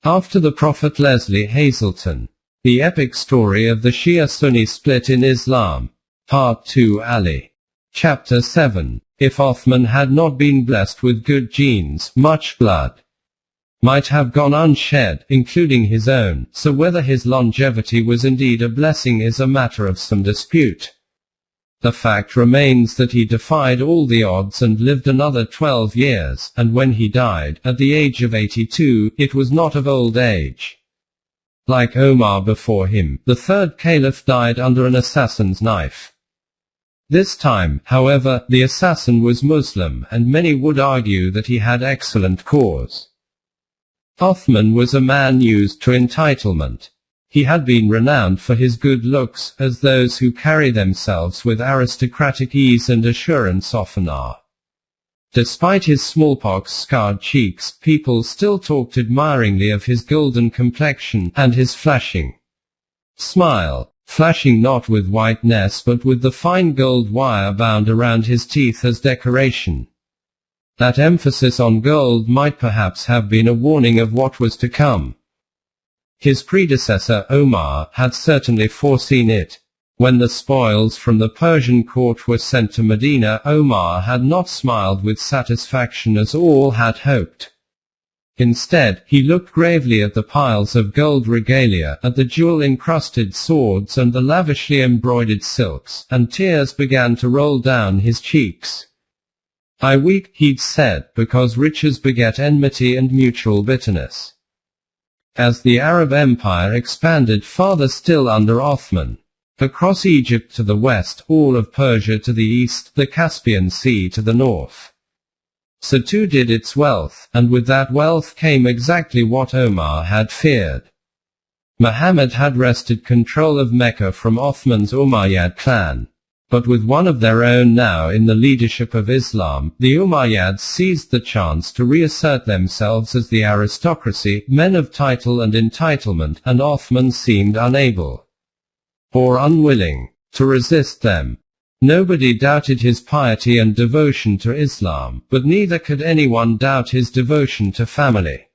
After the Prophet. Lesley Hazleton. The Epic Story of the Shia-Sunni Split in Islam. Part 2. Ali. Chapter 7. If Othman had not been blessed with good genes, much blood might have gone unshed, including his own, so whether his longevity was indeed a blessing is a matter of some dispute. The fact remains that he defied all the odds and lived another 12 years, and when he died, at the age of 82, it was not of old age. Like Omar before him, the third caliph died under an assassin's knife. This time, however, the assassin was Muslim, and many would argue that he had excellent cause. Othman was a man used to entitlement. He had been renowned for his good looks, as those who carry themselves with aristocratic ease and assurance often are. Despite his smallpox-scarred cheeks, people still talked admiringly of his golden complexion, and his flashing smile, flashing not with whiteness but with the fine gold wire bound around his teeth as decoration. That emphasis on gold might perhaps have been a warning of what was to come. His predecessor, Omar, had certainly foreseen it. When the spoils from the Persian court were sent to Medina, Omar had not smiled with satisfaction as all had hoped. Instead, he looked gravely at the piles of gold regalia, at the jewel-encrusted swords and the lavishly embroidered silks, and tears began to roll down his cheeks. "I weep," he'd said, "because riches beget enmity and mutual bitterness." As the Arab Empire expanded farther still under Othman, across Egypt to the west, all of Persia to the east, the Caspian Sea to the north, so too did its wealth, and with that wealth came exactly what Omar had feared. Muhammad had wrested control of Mecca from Othman's Umayyad clan. But with one of their own now in the leadership of Islam, the Umayyads seized the chance to reassert themselves as the aristocracy, men of title and entitlement, and Othman seemed unable, or unwilling, to resist them. Nobody doubted his piety and devotion to Islam, but neither could anyone doubt his devotion to family.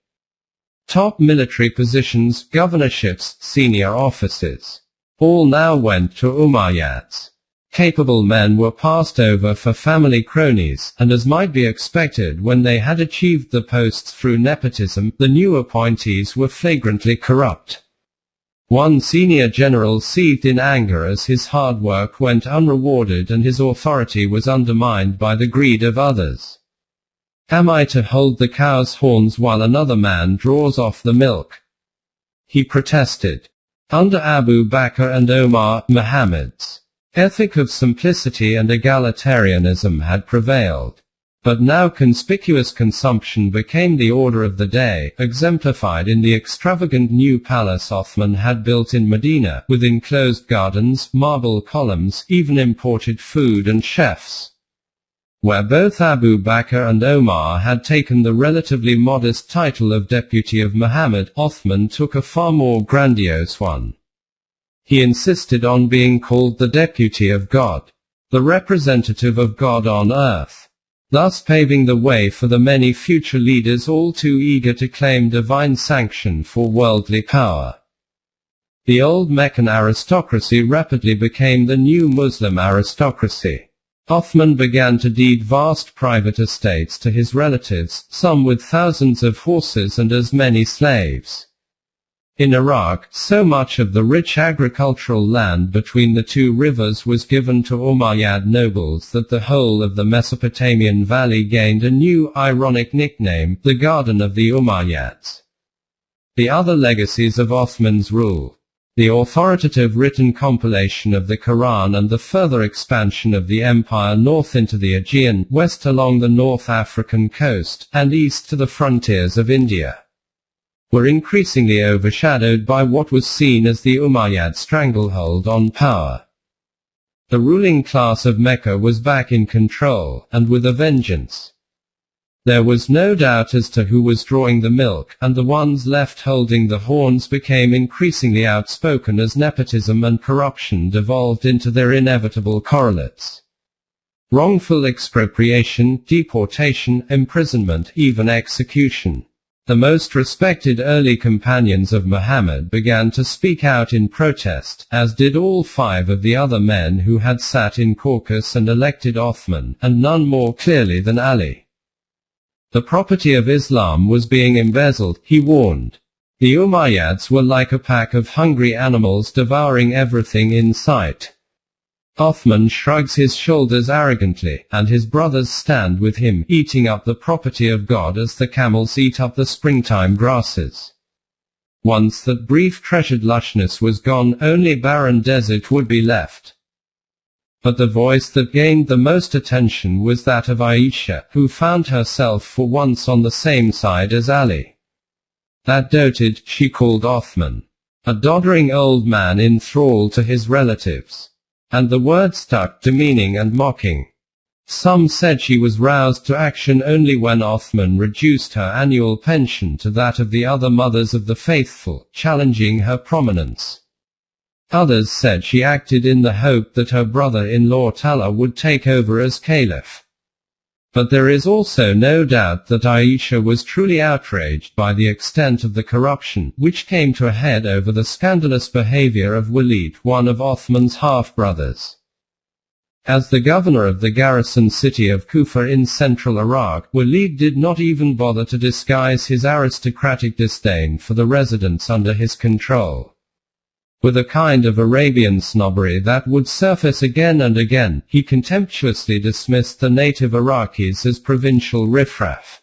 Top military positions, governorships, senior offices, all now went to Umayyads. Capable men were passed over for family cronies, and as might be expected when they had achieved the posts through nepotism, the new appointees were flagrantly corrupt. One senior general seethed in anger as his hard work went unrewarded and his authority was undermined by the greed of others. "Am I to hold the cow's horns while another man draws off the milk?" he protested. Under Abu Bakr and Omar, Muhammad's ethic of simplicity and egalitarianism had prevailed. But now conspicuous consumption became the order of the day, exemplified in the extravagant new palace Othman had built in Medina, with enclosed gardens, marble columns, even imported food and chefs. Where both Abu Bakr and Omar had taken the relatively modest title of deputy of Muhammad, Othman took a far more grandiose one. He insisted on being called the deputy of God, the representative of God on earth, thus paving the way for the many future leaders all too eager to claim divine sanction for worldly power. The old Meccan aristocracy rapidly became the new Muslim aristocracy. Othman began to deed vast private estates to his relatives, some with thousands of horses and as many slaves. In Iraq, so much of the rich agricultural land between the two rivers was given to Umayyad nobles that the whole of the Mesopotamian valley gained a new, ironic nickname, the Garden of the Umayyads. The other legacies of Othman's rule, the authoritative written compilation of the Quran and the further expansion of the empire north into the Aegean, west along the North African coast, and east to the frontiers of India, were increasingly overshadowed by what was seen as the Umayyad stranglehold on power. The ruling class of Mecca was back in control, and with a vengeance. There was no doubt as to who was drawing the milk, and the ones left holding the horns became increasingly outspoken as nepotism and corruption devolved into their inevitable correlates. Wrongful expropriation, deportation, imprisonment, even execution. The most respected early companions of Muhammad began to speak out in protest, as did all 5 of the other men who had sat in caucus and elected Othman, and none more clearly than Ali. The property of Islam was being embezzled, he warned. The Umayyads were like a pack of hungry animals devouring everything in sight. Othman shrugs his shoulders arrogantly, and his brothers stand with him, eating up the property of God as the camels eat up the springtime grasses. Once that brief treasured lushness was gone, only barren desert would be left. But the voice that gained the most attention was that of Aisha, who found herself for once on the same side as Ali. That doted, she called Othman a doddering old man in thrall to his relatives. And the word stuck, demeaning and mocking. Some said she was roused to action only when Othman reduced her annual pension to that of the other mothers of the faithful, challenging her prominence. Others said she acted in the hope that her brother-in-law Talha would take over as caliph. But there is also no doubt that Aisha was truly outraged by the extent of the corruption, which came to a head over the scandalous behavior of Walid, one of Othman's half-brothers. As the governor of the garrison city of Kufa in central Iraq, Walid did not even bother to disguise his aristocratic disdain for the residents under his control. With a kind of Arabian snobbery that would surface again and again, he contemptuously dismissed the native Iraqis as provincial riffraff.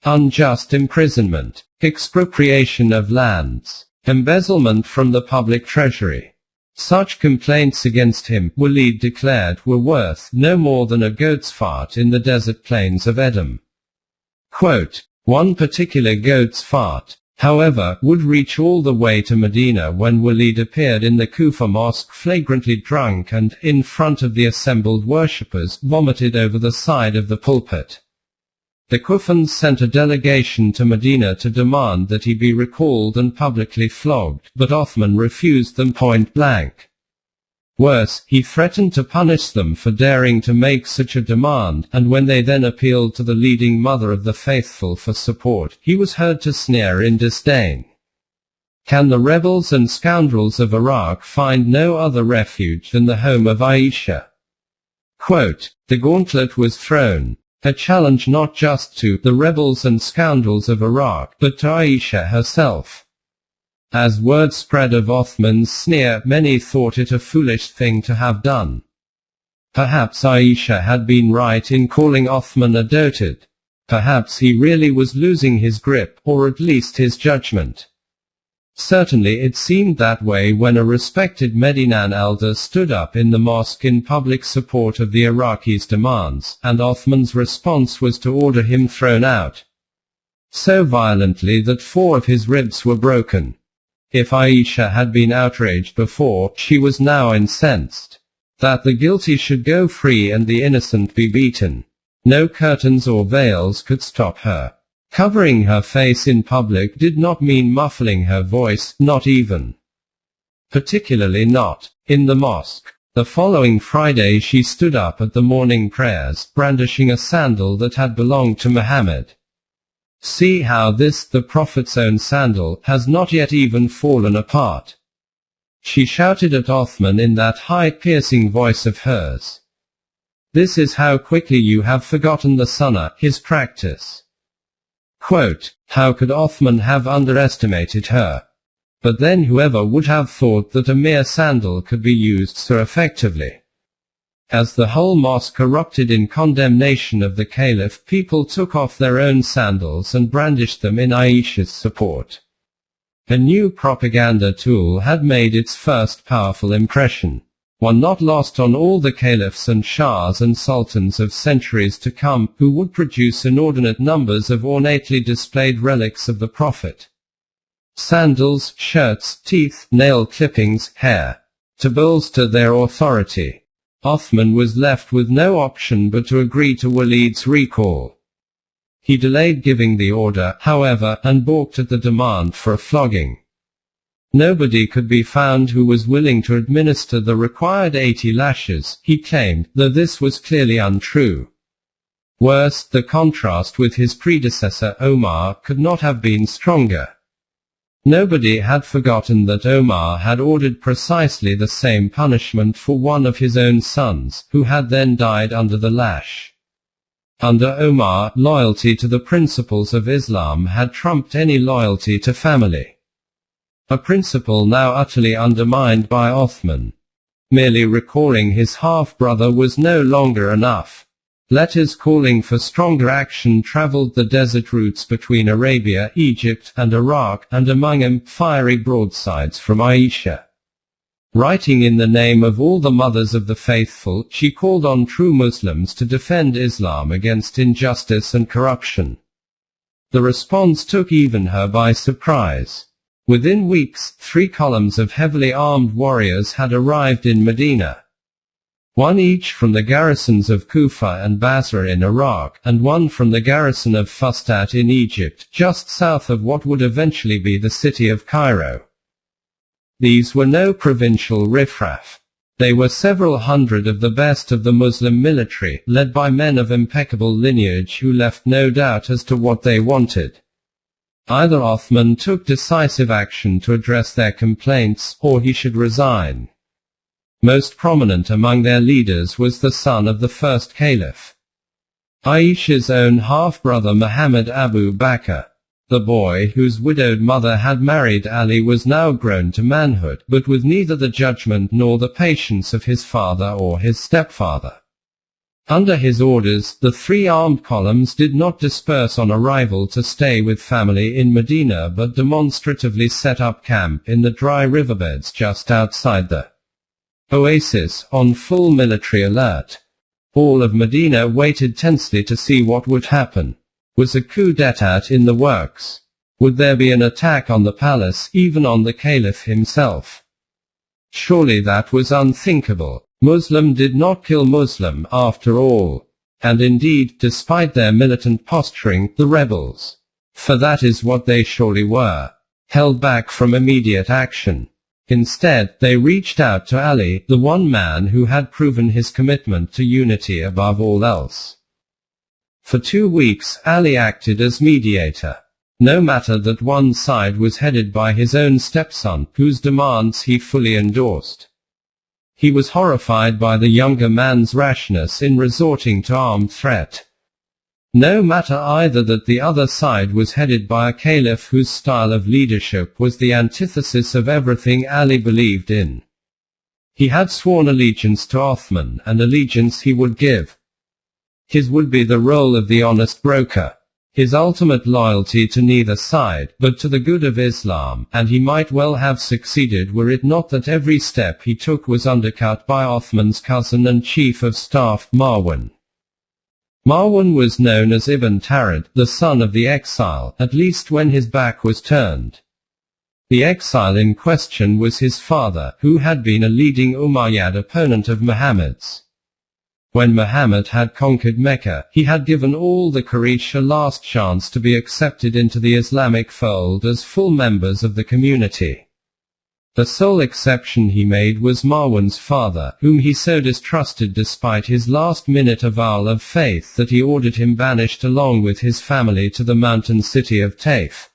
Unjust imprisonment, expropriation of lands, embezzlement from the public treasury. Such complaints against him, Walid declared, were worth no more than a goat's fart in the desert plains of Edom. Quote, one particular goat's fart, however, would reach all the way to Medina when Walid appeared in the Kufa mosque flagrantly drunk and, in front of the assembled worshippers, vomited over the side of the pulpit. The Kufans sent a delegation to Medina to demand that he be recalled and publicly flogged, but Othman refused them point blank. Worse, he threatened to punish them for daring to make such a demand, and when they then appealed to the leading mother of the faithful for support, he was heard to sneer in disdain. Can the rebels and scoundrels of Iraq find no other refuge than the home of Aisha? Quote, the gauntlet was thrown. A challenge not just to the rebels and scoundrels of Iraq, but to Aisha herself. As word spread of Othman's sneer, many thought it a foolish thing to have done. Perhaps Aisha had been right in calling Othman a dotard. Perhaps he really was losing his grip, or at least his judgment. Certainly it seemed that way when a respected Medinan elder stood up in the mosque in public support of the Iraqis' demands, and Othman's response was to order him thrown out. So violently that 4 of his ribs were broken. If Aisha had been outraged before, she was now incensed. That the guilty should go free and the innocent be beaten. No curtains or veils could stop her. Covering her face in public did not mean muffling her voice, not even. Particularly not in the mosque. The following Friday she stood up at the morning prayers, brandishing a sandal that had belonged to Muhammad. See how this, the Prophet's own sandal, has not yet even fallen apart. She shouted at Othman in that high piercing voice of hers. This is how quickly you have forgotten the sunnah, his practice. Quote, how could Othman have underestimated her? But then whoever would have thought that a mere sandal could be used so effectively? As the whole mosque erupted in condemnation of the caliph, people took off their own sandals and brandished them in Aisha's support. A new propaganda tool had made its first powerful impression. One not lost on all the caliphs and shahs and sultans of centuries to come, who would produce inordinate numbers of ornately displayed relics of the Prophet. Sandals, shirts, teeth, nail clippings, hair. To bolster their authority, Othman was left with no option but to agree to Walid's recall. He delayed giving the order, however, and balked at the demand for a flogging. Nobody could be found who was willing to administer the required 80 lashes, he claimed, though this was clearly untrue. Worse, the contrast with his predecessor Omar could not have been stronger. Nobody had forgotten that Omar had ordered precisely the same punishment for one of his own sons, who had then died under the lash. Under Omar, loyalty to the principles of Islam had trumped any loyalty to family. A principle now utterly undermined by Othman. Merely recalling his half-brother was no longer enough. Letters calling for stronger action traveled the desert routes between Arabia, Egypt, and Iraq, and among them, fiery broadsides from Aisha. Writing in the name of all the mothers of the faithful, she called on true Muslims to defend Islam against injustice and corruption. The response took even her by surprise. Within weeks, 3 columns of heavily armed warriors had arrived in Medina. One each from the garrisons of Kufa and Basra in Iraq, and one from the garrison of Fustat in Egypt, just south of what would eventually be the city of Cairo. These were no provincial riffraff. They were several hundred of the best of the Muslim military, led by men of impeccable lineage who left no doubt as to what they wanted. Either Othman took decisive action to address their complaints, or he should resign. Most prominent among their leaders was the son of the first caliph, Aisha's own half-brother Muhammad Abu Bakr. The boy, whose widowed mother had married Ali, was now grown to manhood, but with neither the judgment nor the patience of his father or his stepfather. Under his orders, the 3 armed columns did not disperse on arrival to stay with family in Medina, but demonstratively set up camp in the dry riverbeds just outside the oasis, on full military alert. All of Medina waited tensely to see what would happen. Was a coup d'état in the works? Would there be an attack on the palace, even on the caliph himself? Surely that was unthinkable. Muslim did not kill Muslim, after all. And indeed, despite their militant posturing, the rebels, for that is what they surely were, held back from immediate action. Instead, they reached out to Ali, the one man who had proven his commitment to unity above all else. For 2 weeks, Ali acted as mediator. No matter that one side was headed by his own stepson, whose demands he fully endorsed. He was horrified by the younger man's rashness in resorting to armed threat. No matter either that the other side was headed by a caliph whose style of leadership was the antithesis of everything Ali believed in. He had sworn allegiance to Othman, and allegiance he would give. His would be the role of the honest broker. His ultimate loyalty to neither side, but to the good of Islam, and he might well have succeeded were it not that every step he took was undercut by Othman's cousin and chief of staff, Marwan. Marwan was known as Ibn Tarid, the son of the exile, at least when his back was turned. The exile in question was his father, who had been a leading Umayyad opponent of Muhammad's. When Muhammad had conquered Mecca, he had given all the Quraysh a last chance to be accepted into the Islamic fold as full members of the community. The sole exception he made was Marwan's father, whom he so distrusted despite his last-minute avowal of faith that he ordered him banished along with his family to the mountain city of Taif.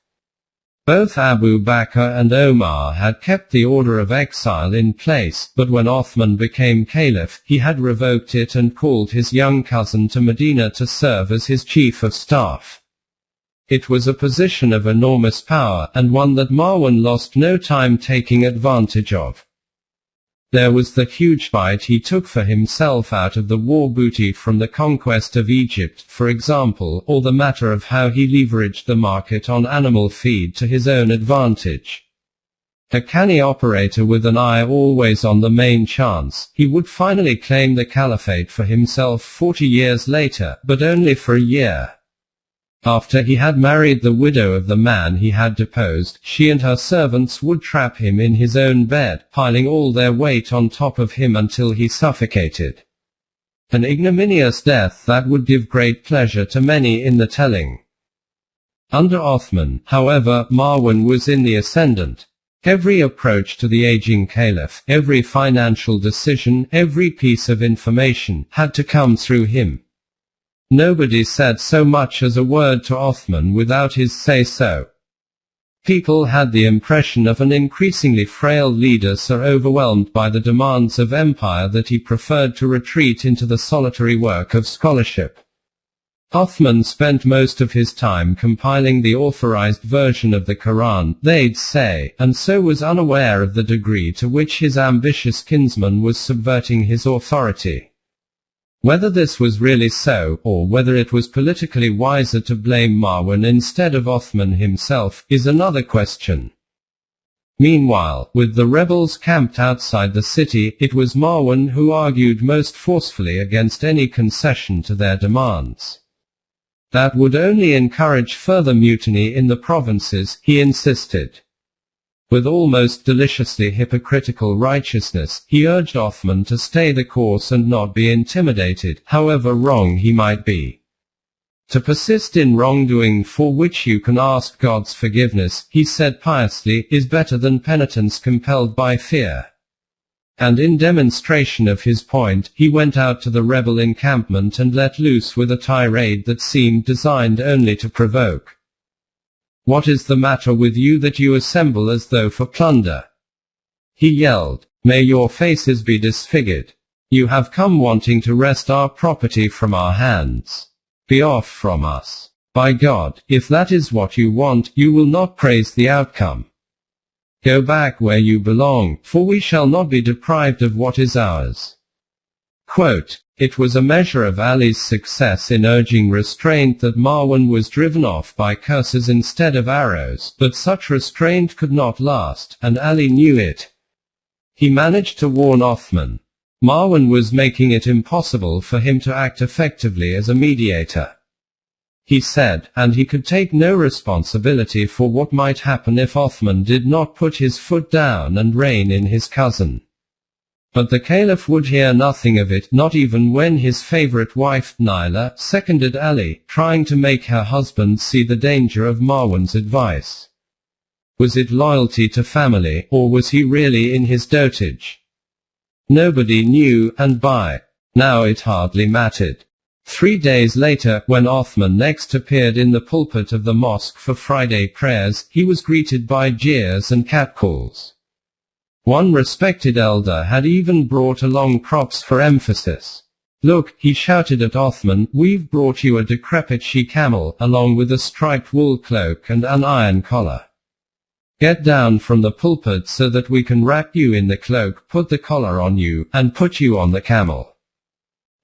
Both Abu Bakr and Omar had kept the order of exile in place, but when Othman became caliph, he had revoked it and called his young cousin to Medina to serve as his chief of staff. It was a position of enormous power, and one that Marwan lost no time taking advantage of. There was the huge bite he took for himself out of the war booty from the conquest of Egypt, for example, or the matter of how he leveraged the market on animal feed to his own advantage. A canny operator with an eye always on the main chance, he would finally claim the caliphate for himself 40 years later, but only for a year. After he had married the widow of the man he had deposed, she and her servants would trap him in his own bed, piling all their weight on top of him until he suffocated. An ignominious death that would give great pleasure to many in the telling. Under Othman, however, Marwan was in the ascendant. Every approach to the aging caliph, every financial decision, every piece of information, had to come through him. Nobody said so much as a word to Othman without his say-so. People had the impression of an increasingly frail leader so overwhelmed by the demands of empire that he preferred to retreat into the solitary work of scholarship. Othman spent most of his time compiling the authorized version of the Quran, they'd say, and so was unaware of the degree to which his ambitious kinsman was subverting his authority. Whether this was really so, or whether it was politically wiser to blame Marwan instead of Othman himself, is another question. Meanwhile, with the rebels camped outside the city, it was Marwan who argued most forcefully against any concession to their demands. That would only encourage further mutiny in the provinces, he insisted. With almost deliciously hypocritical righteousness, he urged Othman to stay the course and not be intimidated, however wrong he might be. To persist in wrongdoing for which you can ask God's forgiveness, he said piously, is better than penitence compelled by fear. And in demonstration of his point, he went out to the rebel encampment and let loose with a tirade that seemed designed only to provoke. What is the matter with you that you assemble as though for plunder? He yelled. May your faces be disfigured. You have come wanting to wrest our property from our hands. Be off from us. By God, if that is what you want, you will not praise the outcome. Go back where you belong, for we shall not be deprived of what is ours. Quote, it was a measure of Ali's success in urging restraint that Marwan was driven off by curses instead of arrows, but such restraint could not last, and Ali knew it. He managed to warn Othman. Marwan was making it impossible for him to act effectively as a mediator. He said, and he could take no responsibility for what might happen if Othman did not put his foot down and rein in his cousin. But the caliph would hear nothing of it, not even when his favorite wife, Naila, seconded Ali, trying to make her husband see the danger of Marwan's advice. Was it loyalty to family, or was he really in his dotage? Nobody knew, and by now it hardly mattered. 3 days later, when Othman next appeared in the pulpit of the mosque for Friday prayers, he was greeted by jeers and catcalls. One respected elder had even brought along props for emphasis. Look, he shouted at Othman, we've brought you a decrepit she-camel, along with a striped wool cloak and an iron collar. Get down from the pulpit so that we can wrap you in the cloak, put the collar on you, and put you on the camel.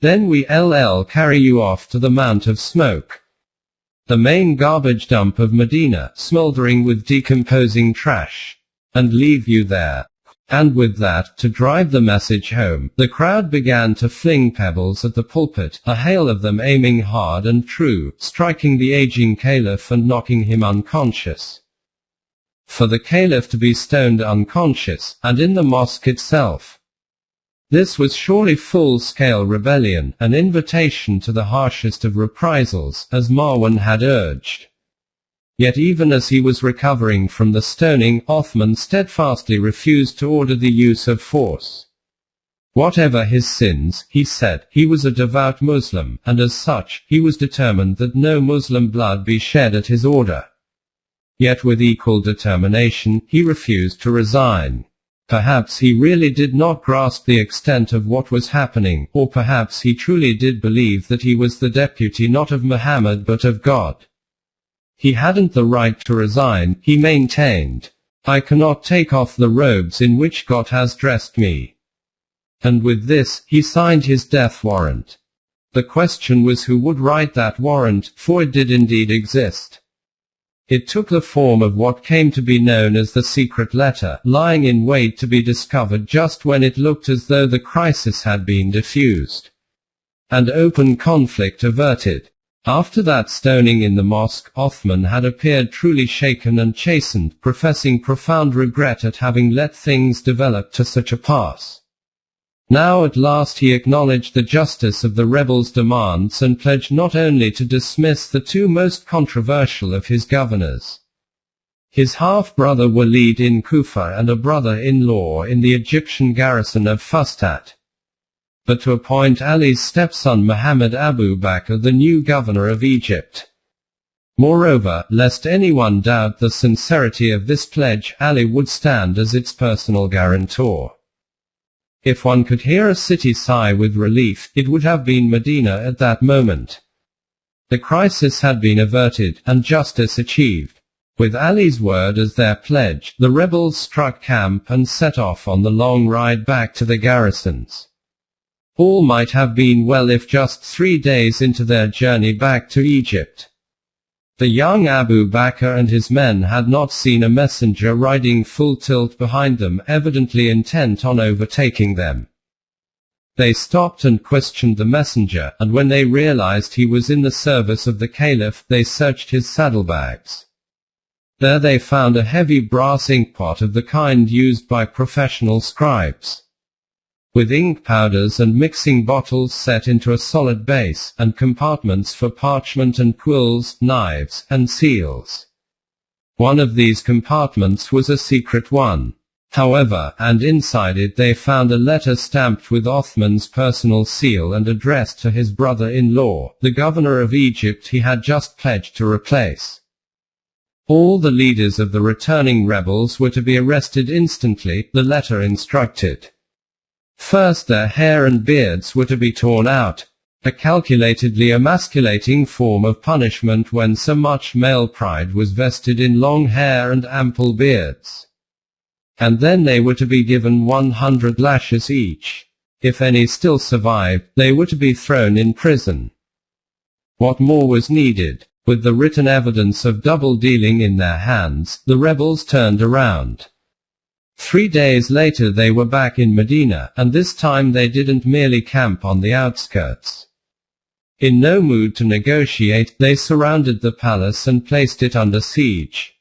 Then we'll carry you off to the Mount of Smoke, the main garbage dump of Medina, smoldering with decomposing trash, and leave you there. And with that, to drive the message home, the crowd began to fling pebbles at the pulpit, a hail of them aiming hard and true, striking the aging caliph and knocking him unconscious. For the caliph to be stoned unconscious, and in the mosque itself. This was surely full-scale rebellion, an invitation to the harshest of reprisals, as Marwan had urged. Yet even as he was recovering from the stoning, Othman steadfastly refused to order the use of force. Whatever his sins, he said, he was a devout Muslim, and as such, he was determined that no Muslim blood be shed at his order. Yet with equal determination, he refused to resign. Perhaps he really did not grasp the extent of what was happening, or perhaps he truly did believe that he was the deputy not of Muhammad but of God. He hadn't the right to resign, he maintained. I cannot take off the robes in which God has dressed me. And with this, he signed his death warrant. The question was who would write that warrant, for it did indeed exist. It took the form of what came to be known as the secret letter, lying in wait to be discovered just when it looked as though the crisis had been diffused, and open conflict averted. After that stoning in the mosque, Othman had appeared truly shaken and chastened, professing profound regret at having let things develop to such a pass. Now at last he acknowledged the justice of the rebels' demands and pledged not only to dismiss the two most controversial of his governors, his half-brother Walid in Kufa and a brother-in-law in the Egyptian garrison of Fustat, but to appoint Ali's stepson Muhammad Abu Bakr the new governor of Egypt. Moreover, lest anyone doubt the sincerity of this pledge, Ali would stand as its personal guarantor. If one could hear a city sigh with relief, it would have been Medina at that moment. The crisis had been averted, and justice achieved. With Ali's word as their pledge, the rebels struck camp and set off on the long ride back to the garrisons. All might have been well if just 3 days into their journey back to Egypt. The young Abu Bakr and his men had not seen a messenger riding full tilt behind them, evidently intent on overtaking them. They stopped and questioned the messenger, and when they realized he was in the service of the caliph, they searched his saddlebags. There they found a heavy brass inkpot of the kind used by professional scribes, with ink powders and mixing bottles set into a solid base, and compartments for parchment and quills, knives, and seals. One of these compartments was a secret one, however, and inside it they found a letter stamped with Othman's personal seal and addressed to his brother-in-law, the governor of Egypt he had just pledged to replace. All the leaders of the returning rebels were to be arrested instantly, the letter instructed. First, their hair and beards were to be torn out, a calculatedly emasculating form of punishment when so much male pride was vested in long hair and ample beards. And then they were to be given 100 lashes each. If any still survived, they were to be thrown in prison. What more was needed? With the written evidence of double dealing in their hands, the rebels turned around. 3 days later they were back in Medina, and this time they didn't merely camp on the outskirts. In no mood to negotiate, they surrounded the palace and placed it under siege.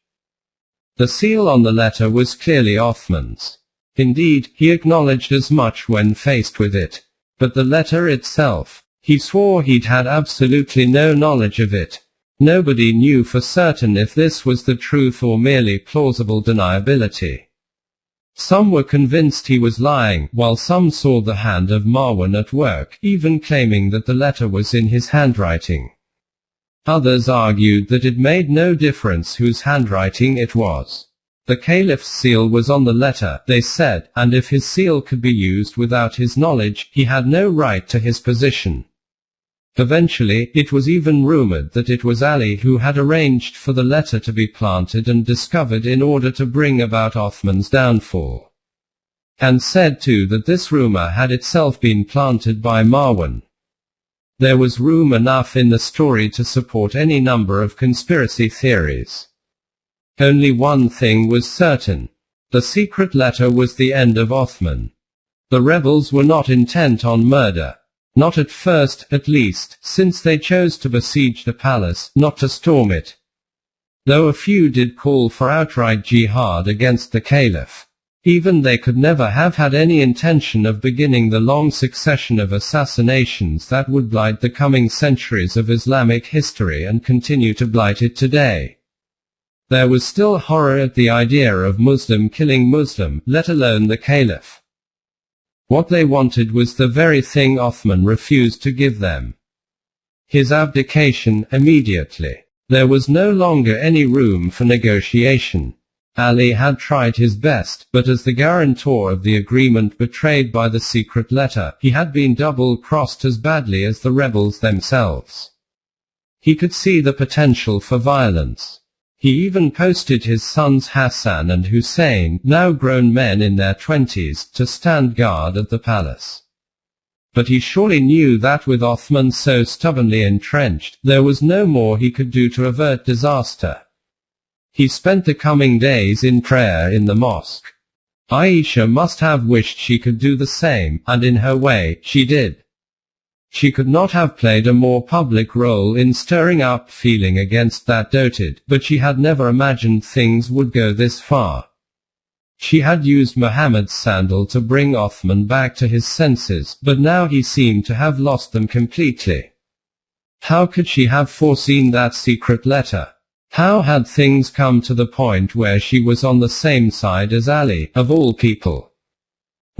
The seal on the letter was clearly Othman's. Indeed, he acknowledged as much when faced with it. But the letter itself, he swore he'd had absolutely no knowledge of it. Nobody knew for certain if this was the truth or merely plausible deniability. Some were convinced he was lying, while some saw the hand of Marwan at work, even claiming that the letter was in his handwriting. Others argued that it made no difference whose handwriting it was. The caliph's seal was on the letter, they said, and if his seal could be used without his knowledge, he had no right to his position. Eventually, it was even rumored that it was Ali who had arranged for the letter to be planted and discovered in order to bring about Othman's downfall. And said too that this rumor had itself been planted by Marwan. There was room enough in the story to support any number of conspiracy theories. Only one thing was certain. The secret letter was the end of Othman. The rebels were not intent on murder. Not at first, at least, since they chose to besiege the palace, not to storm it. Though a few did call for outright jihad against the caliph. Even they could never have had any intention of beginning the long succession of assassinations that would blight the coming centuries of Islamic history and continue to blight it today. There was still horror at the idea of Muslim killing Muslim, let alone the caliph. What they wanted was the very thing Othman refused to give them. His abdication, immediately. There was no longer any room for negotiation. Ali had tried his best, but as the guarantor of the agreement betrayed by the secret letter, he had been double-crossed as badly as the rebels themselves. He could see the potential for violence. He even posted his sons Hassan and Hussein, now grown men in their 20s, to stand guard at the palace. But he surely knew that with Othman so stubbornly entrenched, there was no more he could do to avert disaster. He spent the coming days in prayer in the mosque. Aisha must have wished she could do the same, and in her way, she did. She could not have played a more public role in stirring up feeling against that doted, but she had never imagined things would go this far. She had used Muhammad's sandal to bring Othman back to his senses, but now he seemed to have lost them completely. How could she have foreseen that secret letter? How had things come to the point where she was on the same side as Ali, of all people?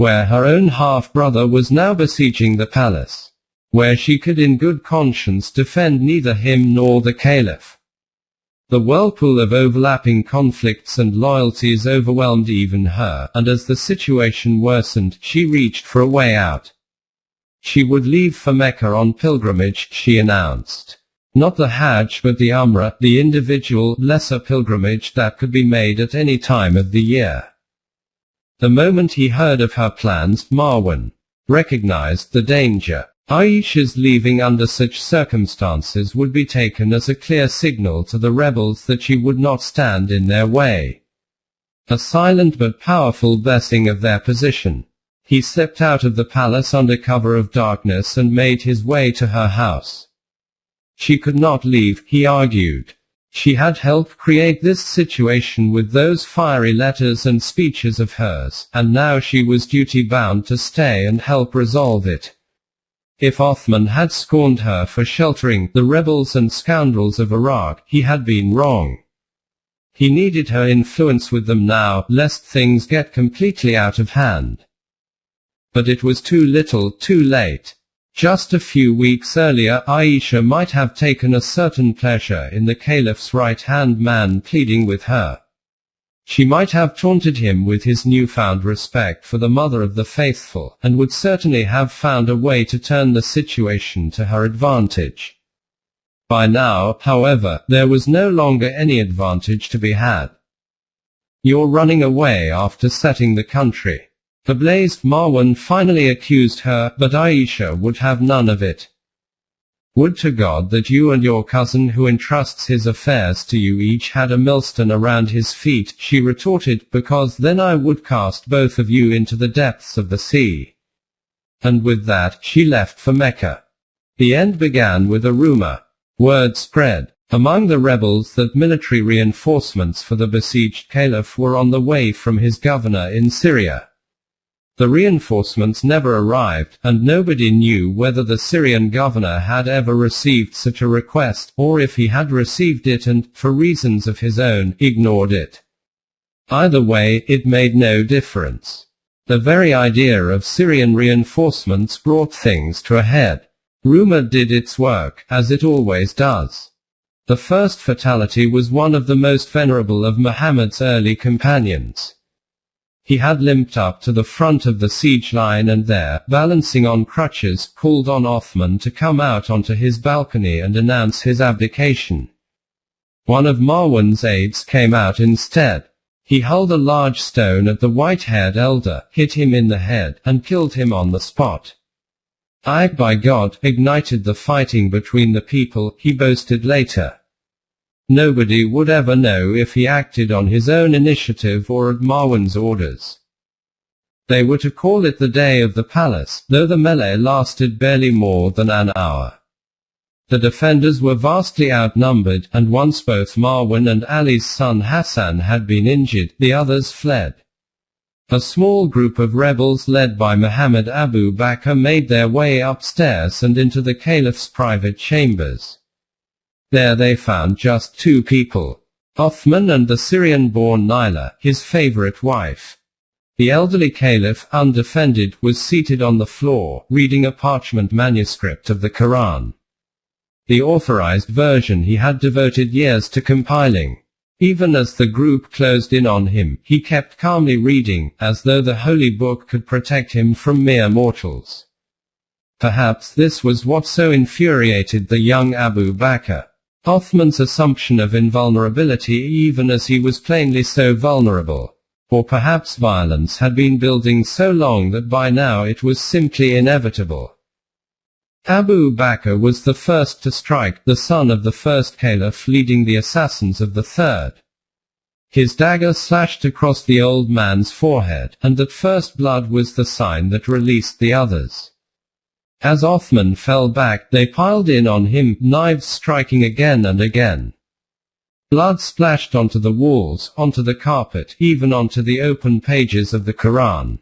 where her own half-brother was now besieging the palace, where she could in good conscience defend neither him nor the caliph. The whirlpool of overlapping conflicts and loyalties overwhelmed even her, and as the situation worsened, she reached for a way out. She would leave for Mecca on pilgrimage, she announced. Not the Hajj but the Umrah, the individual, lesser pilgrimage that could be made at any time of the year. The moment he heard of her plans, Marwan recognized the danger. Aisha's leaving under such circumstances would be taken as a clear signal to the rebels that she would not stand in their way. A silent but powerful blessing of their position. He slipped out of the palace under cover of darkness and made his way to her house. She could not leave, he argued. She had helped create this situation with those fiery letters and speeches of hers, and now she was duty-bound to stay and help resolve it. If Othman had scorned her for sheltering the rebels and scoundrels of Iraq, he had been wrong. He needed her influence with them now, lest things get completely out of hand. But it was too little, too late. Just a few weeks earlier, Aisha might have taken a certain pleasure in the caliph's right-hand man pleading with her. She might have taunted him with his newfound respect for the mother of the faithful, and would certainly have found a way to turn the situation to her advantage. By now, however, there was no longer any advantage to be had. "You're running away after setting the country ablaze," Marwan finally accused her, but Aisha would have none of it. "Would to God that you and your cousin who entrusts his affairs to you each had a millstone around his feet," she retorted, "because then I would cast both of you into the depths of the sea." And with that, she left for Mecca. The end began with a rumor. Word spread among the rebels that military reinforcements for the besieged caliph were on the way from his governor in Syria. The reinforcements never arrived, and nobody knew whether the Syrian governor had ever received such a request, or if he had received it and, for reasons of his own, ignored it. Either way, it made no difference. The very idea of Syrian reinforcements brought things to a head. Rumor did its work, as it always does. The first fatality was one of the most venerable of Muhammad's early companions. He had limped up to the front of the siege line and there, balancing on crutches, called on Othman to come out onto his balcony and announce his abdication. One of Marwan's aides came out instead. He hurled a large stone at the white-haired elder, hit him in the head, and killed him on the spot. "I, by God, ignited the fighting between the people," he boasted later. Nobody would ever know if he acted on his own initiative or at Marwan's orders. They were to call it the Day of the Palace, though the melee lasted barely more than an hour. The defenders were vastly outnumbered, and once both Marwan and Ali's son Hassan had been injured, the others fled. A small group of rebels led by Muhammad Abu Bakr made their way upstairs and into the caliph's private chambers. There they found just two people. Othman and the Syrian-born Naila, his favorite wife. The elderly caliph, undefended, was seated on the floor, reading a parchment manuscript of the Quran. The authorized version he had devoted years to compiling. Even as the group closed in on him, he kept calmly reading, as though the holy book could protect him from mere mortals. Perhaps this was what so infuriated the young Abu Bakr. Othman's assumption of invulnerability even as he was plainly so vulnerable. Or perhaps violence had been building so long that by now it was simply inevitable. Abu Bakr was the first to strike, the son of the first caliph leading the assassins of the third. His dagger slashed across the old man's forehead, and that first blood was the sign that released the others. As Othman fell back, they piled in on him, knives striking again and again. Blood splashed onto the walls, onto the carpet, even onto the open pages of the Quran.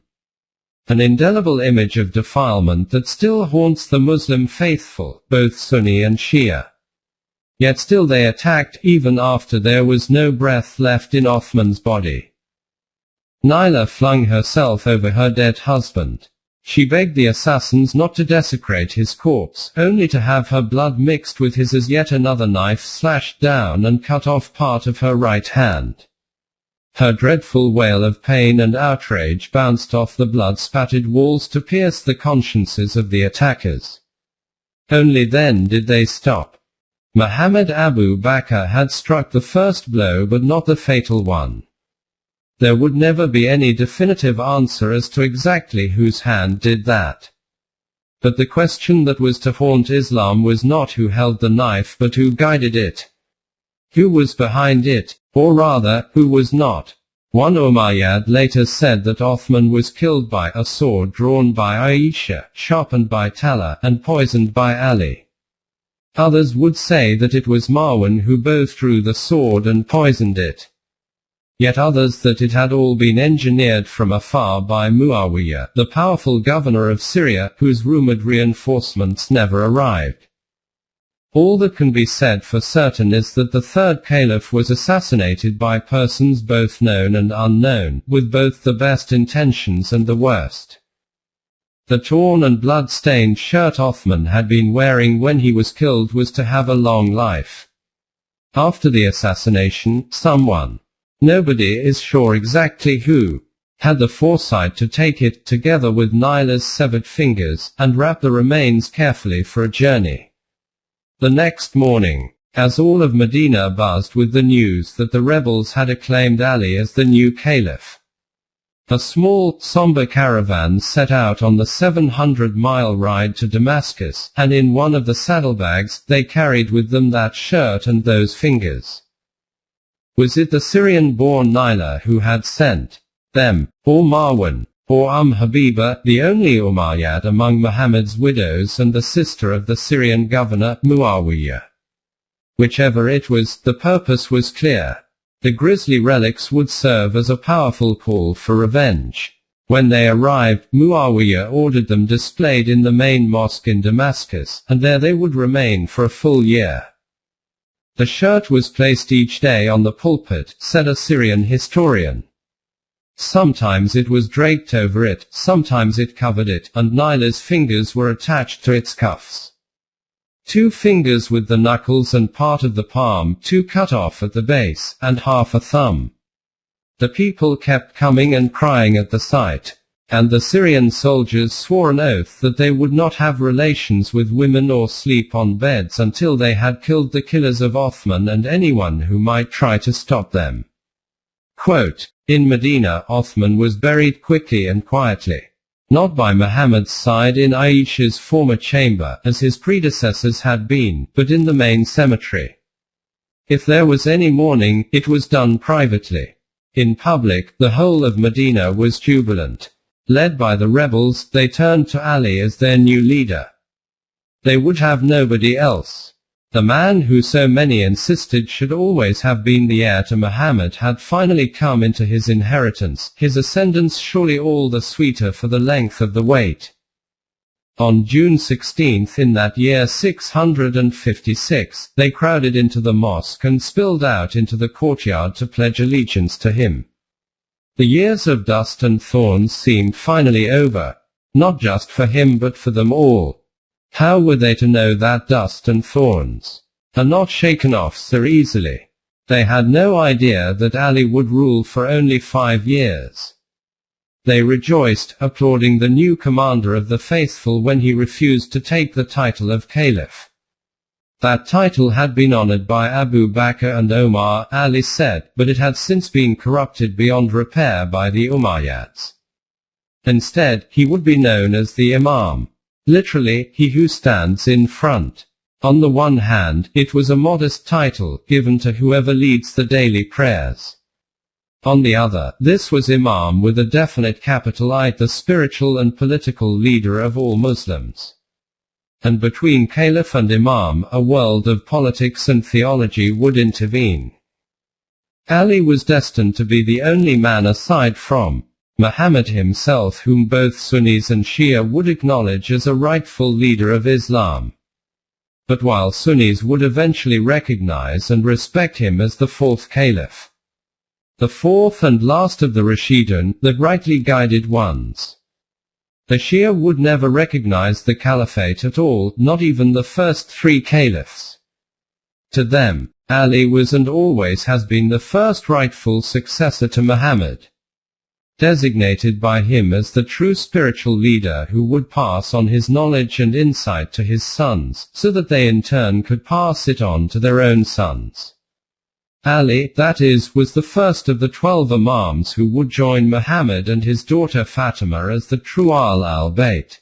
An indelible image of defilement that still haunts the Muslim faithful, both Sunni and Shia. Yet still they attacked, even after there was no breath left in Othman's body. Naila flung herself over her dead husband. She begged the assassins not to desecrate his corpse, only to have her blood mixed with his as yet another knife slashed down and cut off part of her right hand. Her dreadful wail of pain and outrage bounced off the blood-spattered walls to pierce the consciences of the attackers. Only then did they stop. Muhammad Abu Bakr had struck the first blow but not the fatal one. There would never be any definitive answer as to exactly whose hand did that. But the question that was to haunt Islam was not who held the knife but who guided it. Who was behind it, or rather, who was not. One Umayyad later said that Othman was killed by a sword drawn by Aisha, sharpened by Talha, and poisoned by Ali. Others would say that it was Marwan who both drew the sword and poisoned it. Yet others that it had all been engineered from afar by Muawiyah, the powerful governor of Syria, whose rumored reinforcements never arrived. All that can be said for certain is that the third caliph was assassinated by persons both known and unknown, with both the best intentions and the worst. The torn and blood-stained shirt Othman had been wearing when he was killed was to have a long life. After the assassination, someone, nobody is sure exactly who, had the foresight to take it, together with Naila's severed fingers, and wrap the remains carefully for a journey. The next morning, as all of Medina buzzed with the news that the rebels had acclaimed Ali as the new caliph, a small, somber caravan set out on the 700-mile ride to Damascus, and in one of the saddlebags, they carried with them that shirt and those fingers. Was it the Syrian-born Naila who had sent them, or Marwan, or Habiba, the only Umayyad among Muhammad's widows and the sister of the Syrian governor, Muawiyah? Whichever it was, the purpose was clear. The grisly relics would serve as a powerful call for revenge. When they arrived, Muawiyah ordered them displayed in the main mosque in Damascus, and there they would remain for a full year. The shirt was placed each day on the pulpit, said a Syrian historian. Sometimes it was draped over it, sometimes it covered it, and Naila's fingers were attached to its cuffs. 2 fingers with the knuckles and part of the palm, 2 cut off at the base, and half a thumb. The people kept coming and crying at the sight, and the Syrian soldiers swore an oath that they would not have relations with women or sleep on beds until they had killed the killers of Othman and anyone who might try to stop them. Quote, in Medina, Othman was buried quickly and quietly. Not by Muhammad's side in Aisha's former chamber, as his predecessors had been, but in the main cemetery. If there was any mourning, it was done privately. In public, the whole of Medina was jubilant. Led by the rebels, they turned to Ali as their new leader. They would have nobody else. The man who so many insisted should always have been the heir to Muhammad had finally come into his inheritance, his ascendance surely all the sweeter for the length of the wait. On June 16 in that year 656, they crowded into the mosque and spilled out into the courtyard to pledge allegiance to him. The years of dust and thorns seemed finally over. Not just for him but for them all. How were they to know that dust and thorns are not shaken off so easily? They had no idea that Ali would rule for only 5 years. They rejoiced, applauding the new commander of the faithful when he refused to take the title of caliph. That title had been honored by Abu Bakr and Omar, Ali said, but it had since been corrupted beyond repair by the Umayyads. Instead, he would be known as the Imam. Literally, he who stands in front. On the one hand, it was a modest title, given to whoever leads the daily prayers. On the other, this was Imam with a definite capital I, the spiritual and political leader of all Muslims. And between Caliph and Imam, a world of politics and theology would intervene. Ali was destined to be the only man aside from Muhammad himself whom both Sunnis and Shia would acknowledge as a rightful leader of Islam. But while Sunnis would eventually recognize and respect him as the 4th Caliph, the fourth and last of the Rashidun, the rightly guided ones. The Shia would never recognize the caliphate at all, not even the first three caliphs. To them, Ali was and always has been the first rightful successor to Muhammad, designated by him as the true spiritual leader who would pass on his knowledge and insight to his sons, so that they in turn could pass it on to their own sons. Ali, that is, was the first of the 12 Imams who would join Muhammad and his daughter Fatima as the true Ahl al-Bayt.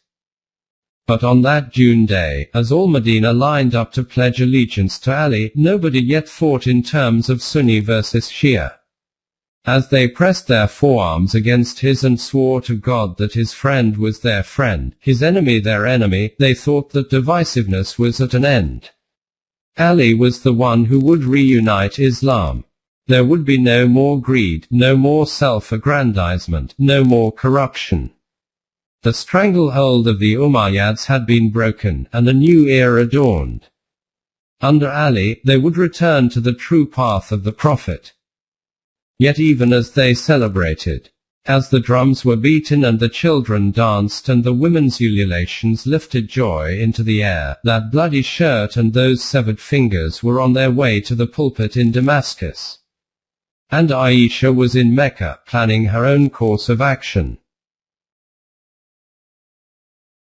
But on that June day, as all Medina lined up to pledge allegiance to Ali, nobody yet thought in terms of Sunni versus Shia. As they pressed their forearms against his and swore to God that his friend was their friend, his enemy their enemy, they thought that divisiveness was at an end. Ali was the one who would reunite Islam. There would be no more greed, no more self-aggrandizement, no more corruption. The stranglehold of the Umayyads had been broken, and a new era dawned. Under Ali, they would return to the true path of the Prophet. Yet even as they celebrated, as the drums were beaten and the children danced and the women's ululations lifted joy into the air, that bloody shirt and those severed fingers were on their way to the pulpit in Damascus. And Aisha was in Mecca, planning her own course of action.